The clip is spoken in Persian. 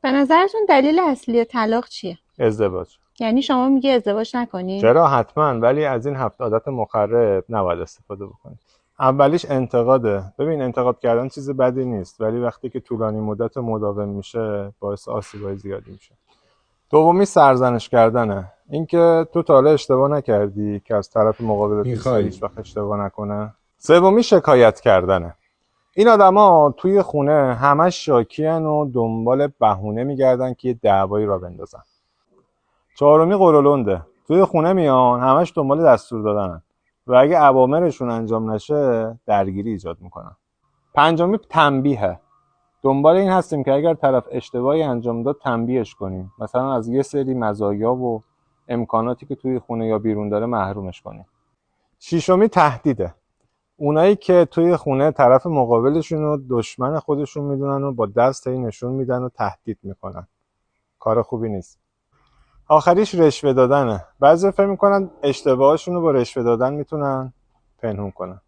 به نظرتون دلیل اصلی طلاق چیه؟ ازدواج. یعنی شما میگی ازدواج نکنین؟ چرا؟ حتما، ولی از این 7 عادت مخرب نباید استفاده بکنید. اولیش انتقاده. ببین، انتقاد کردن چیز بدی نیست، ولی وقتی که طولانی مدت مداوم میشه باعث آسیبای زیادی میشه. دومی سرزنش کردنه. اینکه تو تا حالا اشتباه نکردی که از طرف مقابل دوست داری هیچ وقت اشتباه نکنه. سومی شکایت کردنه. این آدما توی خونه همش شاکیان و دنبال بهونه میگردن که یه دعوایی را بندازن. چهارمی قلولنده. توی خونه میان همش دنبال دستور دادنن و اگه اوامرشون انجام نشه درگیری ایجاد میکنن. پنجمی تنبیهه. دنبال این هستیم که اگر طرف اشتباهی انجام داد تنبیهش کنیم، مثلا از یه سری مزایا و امکاناتی که توی خونه یا بیرون داره محرومش کنیم. ششمی تهدیده. اونایی که توی خونه طرف مقابلشون رو دشمن خودشون میدونن و با دست هی نشون میدن و تهدید میکنن. کار خوبی نیست. آخریش رشوه دادنه. بعضی فکر میکنن اشتباهشون رو با رشوه دادن میتونن پنهون کنن.